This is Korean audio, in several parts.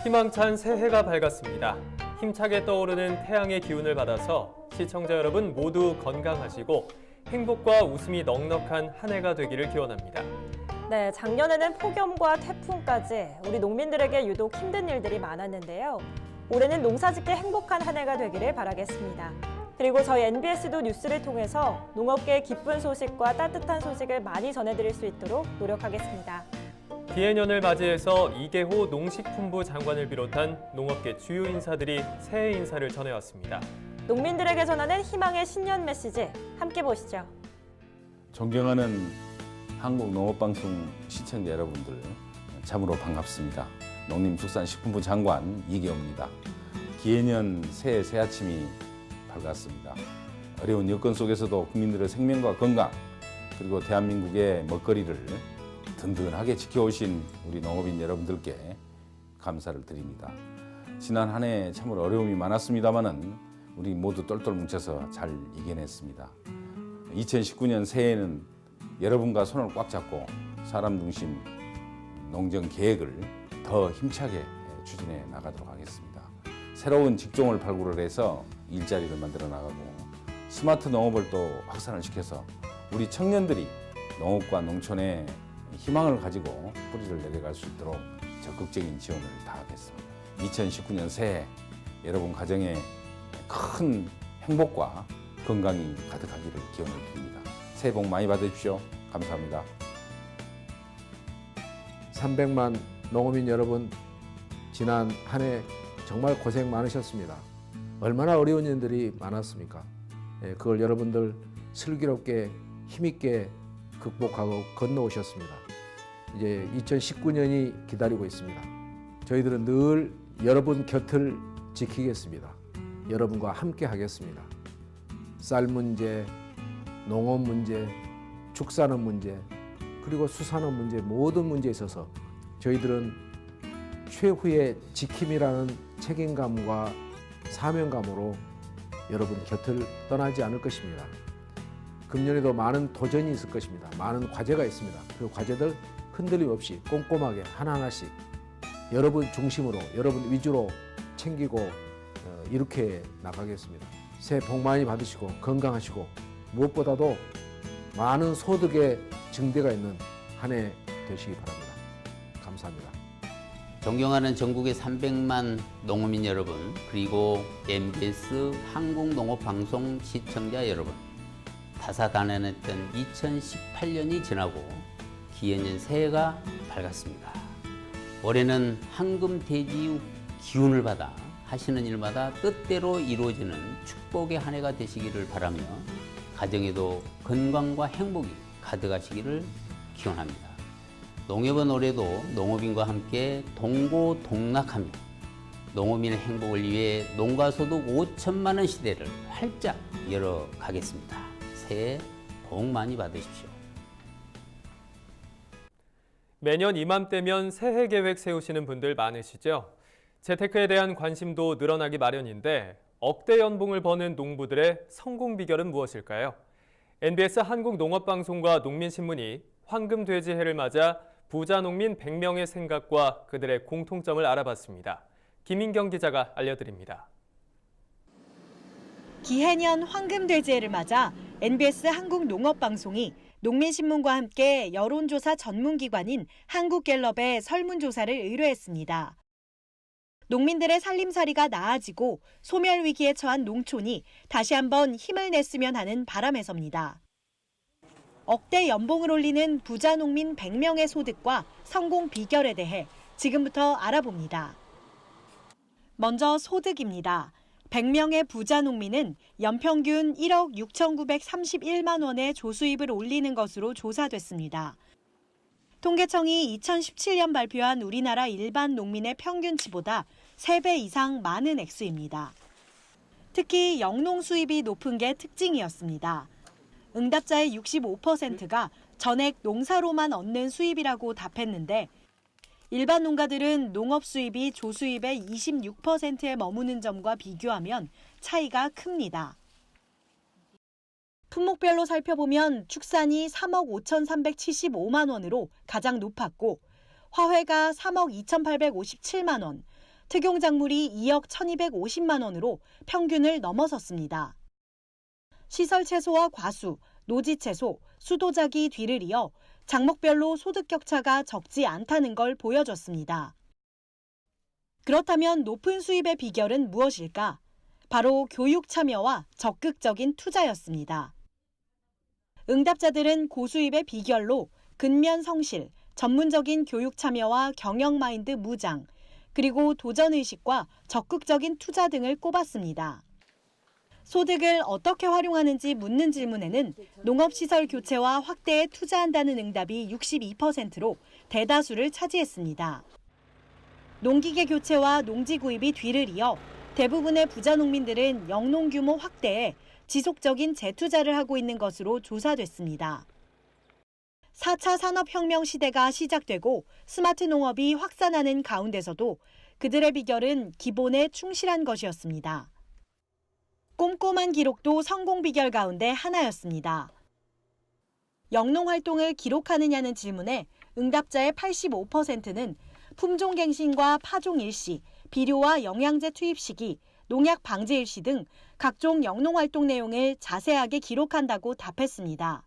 희망찬 새해가 밝았습니다. 힘차게 떠오르는 태양의 기운을 받아서 시청자 여러분 모두 건강하시고 행복과 웃음이 넉넉한 한 해가 되기를 기원합니다. 네, 작년에는 폭염과 태풍까지 우리 농민들에게 유독 힘든 일들이 많았는데요. 올해는 농사짓기 행복한 한 해가 되기를 바라겠습니다. 그리고 저희 NBS도 뉴스를 통해서 농업계의 기쁜 소식과 따뜻한 소식을 많이 전해드릴 수 있도록 노력하겠습니다. 기해년을 맞이해서 이계호 농식품부 장관을 비롯한 농업계 주요 인사들이 새해 인사를 전해왔습니다. 농민들에게 전하는 희망의 신년 메시지 함께 보시죠. 존경하는 한국농업방송 시청자 여러분들, 참으로 반갑습니다. 농림축산식품부 장관 이계호입니다. 기해년 새해 새 아침이 밝았습니다. 어려운 여건 속에서도 국민들의 생명과 건강 그리고 대한민국의 먹거리를 든든하게 지켜오신 우리 농업인 여러분들께 감사를 드립니다. 지난 한 해 참으로 어려움이 많았습니다마는 우리 모두 똘똘 뭉쳐서 잘 이겨냈습니다. 2019년 새해에는 여러분과 손을 꽉 잡고 사람 중심 농정 계획을 더 힘차게 추진해 나가도록 하겠습니다. 새로운 직종을 발굴을 해서 일자리를 만들어 나가고 스마트 농업을 또 확산을 시켜서 우리 청년들이 농업과 농촌에 희망을 가지고 뿌리를 내려갈 수 있도록 적극적인 지원을 다하겠습니다. 2019년 새해 여러분 가정에 큰 행복과 건강이 가득하기를 기원을 드립니다. 새해 복 많이 받으십시오. 감사합니다. 300만 농어민 여러분, 지난 한 해 정말 고생 많으셨습니다. 얼마나 어려운 일들이 많았습니까? 그걸 여러분들 슬기롭게 힘있게 극복하고 건너오셨습니다. 이제 2019년이 기다리고 있습니다. 저희들은 늘 여러분 곁을 지키겠습니다. 여러분과 함께 하겠습니다. 쌀 문제, 농업 문제, 축산업 문제, 그리고 수산업 문제, 모든 문제에 있어서 저희들은 최후의 지킴이라는 책임감과 사명감으로 여러분 곁을 떠나지 않을 것입니다. 금년에도 많은 도전이 있을 것입니다. 많은 과제가 있습니다. 그 과제들 흔들림 없이 꼼꼼하게 하나하나씩 여러분 중심으로, 여러분 위주로 챙기고 이렇게 나가겠습니다. 새해 복 많이 받으시고 건강하시고 무엇보다도 많은 소득의 증대가 있는 한 해 되시기 바랍니다. 감사합니다. 존경하는 전국의 300만 농어민 여러분, 그리고 MBS 한국농업방송 시청자 여러분, 다사다난했던 2018년이 지나고 기해년 새해가 밝았습니다. 올해는 황금돼지 기운을 받아 하시는 일마다 뜻대로 이루어지는 축복의 한 해가 되시기를 바라며 가정에도 건강과 행복이 가득하시기를 기원합니다. 농협은 올해도 농업인과 함께 동고동락하며 농어민의 행복을 위해 농가소득 5천만 원 시대를 활짝 열어가겠습니다. 새해 복 많이 받으십시오. 매년 이맘때면 새해 계획 세우시는 분들 많으시죠? 재테크에 대한 관심도 늘어나기 마련인데 억대 연봉을 버는 농부들의 성공 비결은 무엇일까요? NBS 한국농업방송과 농민신문이 황금돼지해를 맞아 부자 농민 100명의 생각과 그들의 공통점을 알아봤습니다. 김인경 기자가 알려드립니다. 기해년 황금돼지해를 맞아 NBS 한국농업방송이 농민신문과 함께 여론조사 전문기관인 한국갤럽에 설문조사를 의뢰했습니다. 농민들의 살림살이가 나아지고 소멸위기에 처한 농촌이 다시 한번 힘을 냈으면 하는 바람에서입니다. 억대 연봉을 올리는 부자 농민 100명의 소득과 성공 비결에 대해 지금부터 알아봅니다. 먼저 소득입니다. 100명의 부자 농민은 연평균 1억 6,931만 원의 조수입을 올리는 것으로 조사됐습니다. 통계청이 2017년 발표한 우리나라 일반 농민의 평균치보다 3배 이상 많은 액수입니다. 특히 영농 수입이 높은 게 특징이었습니다. 응답자의 65%가 전액 농사로만 얻는 수입이라고 답했는데 일반 농가들은 농업 수입이 조수입의 26%에 머무는 점과 비교하면 차이가 큽니다. 품목별로 살펴보면 축산이 3억 5,375만 원으로 가장 높았고 화훼가 3억 2,857만 원, 특용작물이 2억 1,250만 원으로 평균을 넘어섰습니다. 시설 채소와 과수, 노지 채소, 수도작이 뒤를 이어 작목별로 소득 격차가 적지 않다는 걸 보여줬습니다. 그렇다면 높은 수입의 비결은 무엇일까? 바로 교육 참여와 적극적인 투자였습니다. 응답자들은 고수입의 비결로 근면 성실, 전문적인 교육 참여와 경영 마인드 무장, 그리고 도전의식과 적극적인 투자 등을 꼽았습니다. 소득을 어떻게 활용하는지 묻는 질문에는 농업시설 교체와 확대에 투자한다는 응답이 62%로 대다수를 차지했습니다. 농기계 교체와 농지 구입이 뒤를 이어 대부분의 부자 농민들은 영농 규모 확대에 지속적인 재투자를 하고 있는 것으로 조사됐습니다. 4차 산업혁명 시대가 시작되고 스마트 농업이 확산하는 가운데서도 그들의 비결은 기본에 충실한 것이었습니다. 꼼꼼한 기록도 성공 비결 가운데 하나였습니다. 영농 활동을 기록하느냐는 질문에 응답자의 85%는 품종 갱신과 파종 일시, 비료와 영양제 투입 시기, 농약 방제 일시 등 각종 영농 활동 내용을 자세하게 기록한다고 답했습니다.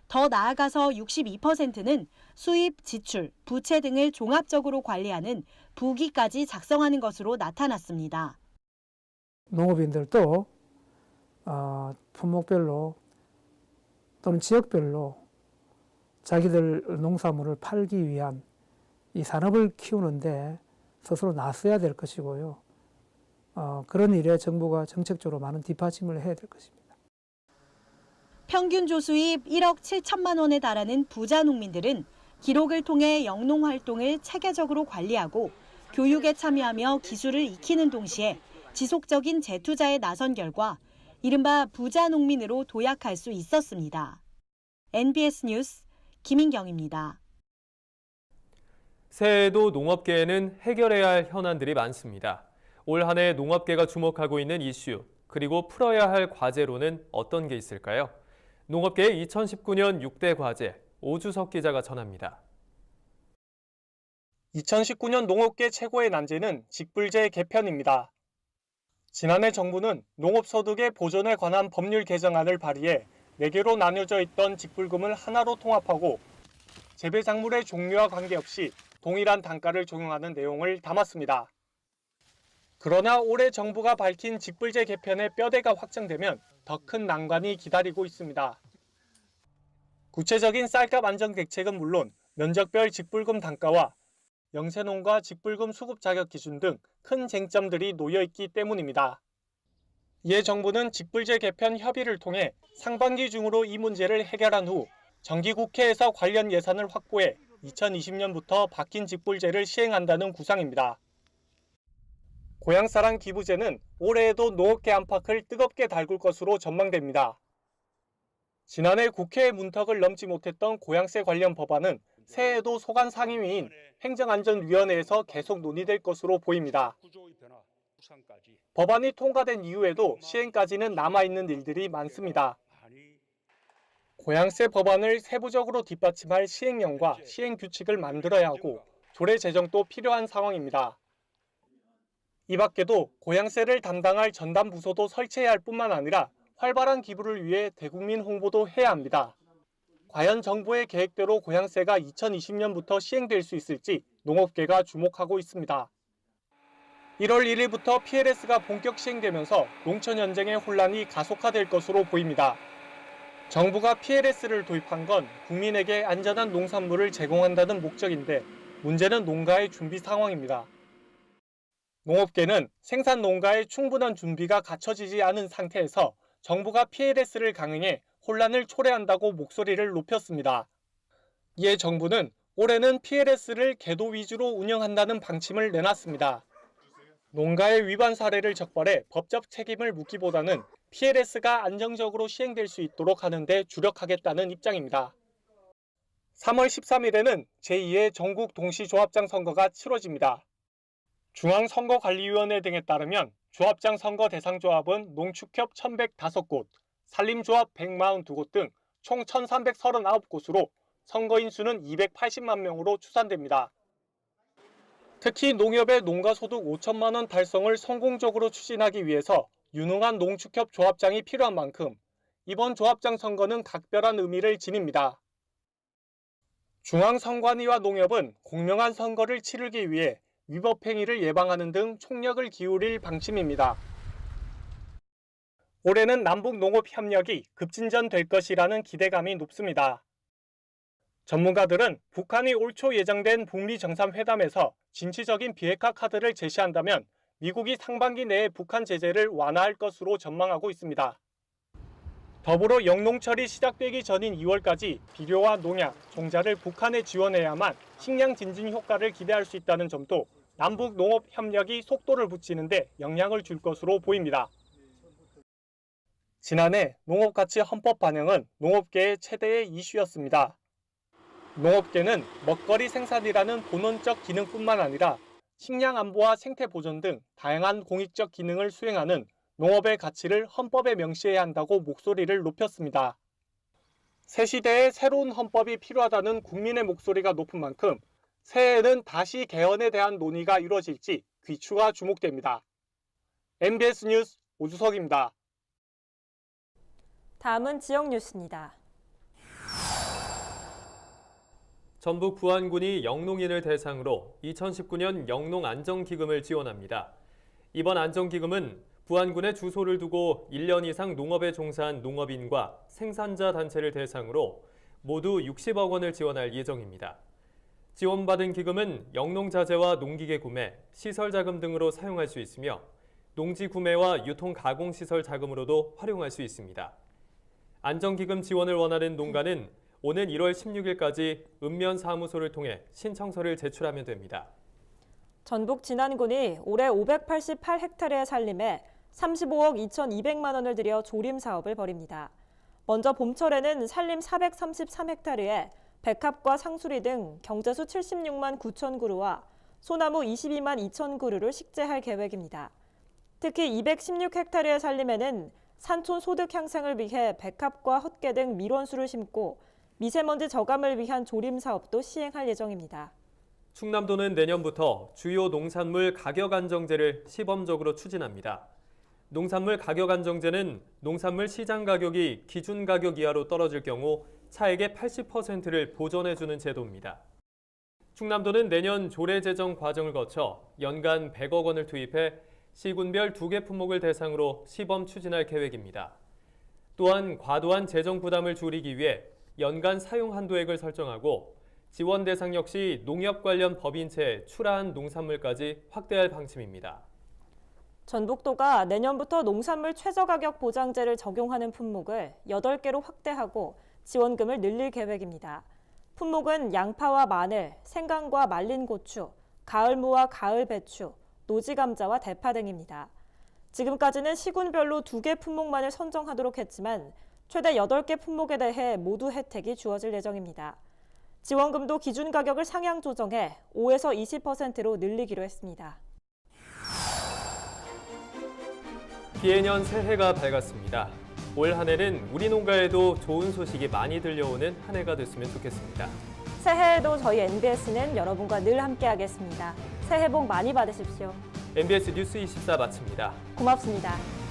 더 나아가서 62%는 수입, 지출, 부채 등을 종합적으로 관리하는 부기까지 작성하는 것으로 나타났습니다. 농업인들도 품목별로 또는 지역별로 자기들 농산물을 팔기 위한 이 산업을 키우는데 스스로 나서야 될 것이고요. 그런 일에 정부가 정책적으로 많은 뒷받침을 해야 될 것입니다. 평균 조수입 1억 7천만 원에 달하는 부자 농민들은 기록을 통해 영농 활동을 체계적으로 관리하고 교육에 참여하며 기술을 익히는 동시에 지속적인 재투자에 나선 결과 이른바 부자 농민으로 도약할 수 있었습니다. NBS 뉴스 김인경입니다. 새해에도 농업계에는 해결해야 할 현안들이 많습니다. 올 한 해 농업계가 주목하고 있는 이슈, 그리고 풀어야 할 과제로는 어떤 게 있을까요? 농업계의 2019년 6대 과제, 오주석 기자가 전합니다. 2019년 농업계 최고의 난제는 직불제 개편입니다. 지난해 정부는 농업소득의 보존에 관한 법률 개정안을 발의해 4개로 나뉘어져 있던 직불금을 하나로 통합하고 재배작물의 종류와 관계없이 동일한 단가를 적용하는 내용을 담았습니다. 그러나 올해 정부가 밝힌 직불제 개편의 뼈대가 확정되면 더 큰 난관이 기다리고 있습니다. 구체적인 쌀값 안정 대책은 물론 면적별 직불금 단가와 영세농가 직불금 수급 자격 기준 등 큰 쟁점들이 놓여 있기 때문입니다. 이에 정부는 직불제 개편 협의를 통해 상반기 중으로 이 문제를 해결한 후 정기국회에서 관련 예산을 확보해 2020년부터 바뀐 직불제를 시행한다는 구상입니다. 고향사랑 기부제는 올해에도 농업계 안팎을 뜨겁게 달굴 것으로 전망됩니다. 지난해 국회의 문턱을 넘지 못했던 고향세 관련 법안은 새해에도 소관 상임위인 행정안전위원회에서 계속 논의될 것으로 보입니다. 법안이 통과된 이후에도 시행까지는 남아있는 일들이 많습니다. 고향세 법안을 세부적으로 뒷받침할 시행령과 시행규칙을 만들어야 하고 조례 제정도 필요한 상황입니다. 이 밖에도 고향세를 담당할 전담 부서도 설치해야 할 뿐만 아니라 활발한 기부를 위해 대국민 홍보도 해야 합니다. 과연 정부의 계획대로 고향세가 2020년부터 시행될 수 있을지 농업계가 주목하고 있습니다. 1월 1일부터 PLS가 본격 시행되면서 농촌 현장의 혼란이 가속화될 것으로 보입니다. 정부가 PLS를 도입한 건 국민에게 안전한 농산물을 제공한다는 목적인데 문제는 농가의 준비 상황입니다. 농업계는 생산 농가의 충분한 준비가 갖춰지지 않은 상태에서 정부가 PLS를 강행해 혼란을 초래한다고 목소리를 높였습니다. 이에 정부는 올해는 PLS를 계도 위주로 운영한다는 방침을 내놨습니다. 농가의 위반 사례를 적발해 법적 책임을 묻기보다는 PLS가 안정적으로 시행될 수 있도록 하는 데 주력하겠다는 입장입니다. 3월 13일에는 제2회 전국 동시조합장 선거가 치러집니다. 중앙선거관리위원회 등에 따르면 조합장 선거 대상 조합은 농축협 1,105곳, 산림조합 142곳 등 총 1,339곳으로 선거인 수는 280만 명으로 추산됩니다. 특히 농협의 농가소득 5천만 원 달성을 성공적으로 추진하기 위해서 유능한 농축협 조합장이 필요한 만큼 이번 조합장 선거는 각별한 의미를 지닙니다. 중앙선관위와 농협은 공명한 선거를 치르기 위해 위법 행위를 예방하는 등 총력을 기울일 방침입니다. 올해는 남북 농업 협력이 급진전될 것이라는 기대감이 높습니다. 전문가들은 북한이 올 초 예정된 북미 정상회담에서 진취적인 비핵화 카드를 제시한다면 미국이 상반기 내에 북한 제재를 완화할 것으로 전망하고 있습니다. 더불어 영농철이 시작되기 전인 2월까지 비료와 농약, 종자를 북한에 지원해야만 식량 진진 효과를 기대할 수 있다는 점도 남북 농업 협력이 속도를 붙이는 데 영향을 줄 것으로 보입니다. 지난해 농업가치 헌법 반영은 농업계의 최대의 이슈였습니다. 농업계는 먹거리 생산이라는 본원적 기능뿐만 아니라 식량 안보와 생태 보존 등 다양한 공익적 기능을 수행하는 농업의 가치를 헌법에 명시해야 한다고 목소리를 높였습니다. 새 시대의 새로운 헌법이 필요하다는 국민의 목소리가 높은 만큼 새해에는 다시 개헌에 대한 논의가 이루어질지 귀추가 주목됩니다. MBS 뉴스 오주석입니다. 다음은 지역 뉴스입니다. 전북 부안군이 영농인을 대상으로 2019년 영농안정기금을 지원합니다. 이번 안정기금은 부안군에 주소를 두고 1년 이상 농업에 종사한 농업인과 생산자 단체를 대상으로 모두 60억 원을 지원할 예정입니다. 지원받은 기금은 영농자재와 농기계 구매, 시설 자금 등으로 사용할 수 있으며 농지 구매와 유통 가공시설 자금으로도 활용할 수 있습니다. 안정기금 지원을 원하는 농가는 오는 1월 16일까지 읍면사무소를 통해 신청서를 제출하면 됩니다. 전북 진안군이 올해 588헥타르의 산림에 35억 2,200만 원을 들여 조림 사업을 벌입니다. 먼저 봄철에는 산림 433헥타르에 백합과 상수리 등 경제수 76만 9천 그루와 소나무 22만 2천 그루를 식재할 계획입니다. 특히 216헥타르의 산림에는 산촌 소득 향상을 위해 백합과 헛개 등 밀원수를 심고 미세먼지 저감을 위한 조림 사업도 시행할 예정입니다. 충남도는 내년부터 주요 농산물 가격 안정제를 시범적으로 추진합니다. 농산물 가격 안정제는 농산물 시장 가격이 기준 가격 이하로 떨어질 경우 차액의 80%를 보전해주는 제도입니다. 충남도는 내년 조례 제정 과정을 거쳐 연간 100억 원을 투입해 시군별 2개 품목을 대상으로 시범 추진할 계획입니다. 또한 과도한 재정 부담을 줄이기 위해 연간 사용 한도액을 설정하고 지원 대상 역시 농협 관련 법인체에 출하한 농산물까지 확대할 방침입니다. 전북도가 내년부터 농산물 최저가격 보장제를 적용하는 품목을 8개로 확대하고 지원금을 늘릴 계획입니다. 품목은 양파와 마늘, 생강과 말린 고추, 가을무와 가을 배추, 노지감자와 대파 등입니다. 지금까지는 시군별로 2개 품목만을 선정하도록 했지만 최대 8개 품목에 대해 모두 혜택이 주어질 예정입니다. 지원금도 기준 가격을 상향 조정해 5에서 20%로 늘리기로 했습니다. 기해년 새해가 밝았습니다. 올 한 해는 우리 농가에도 좋은 소식이 많이 들려오는 한 해가 됐으면 좋겠습니다. 새해에도 저희 NBS는 여러분과 늘 함께하겠습니다. 새해 복 많이 받으십시오. MBS 뉴스 24 마칩니다. 고맙습니다.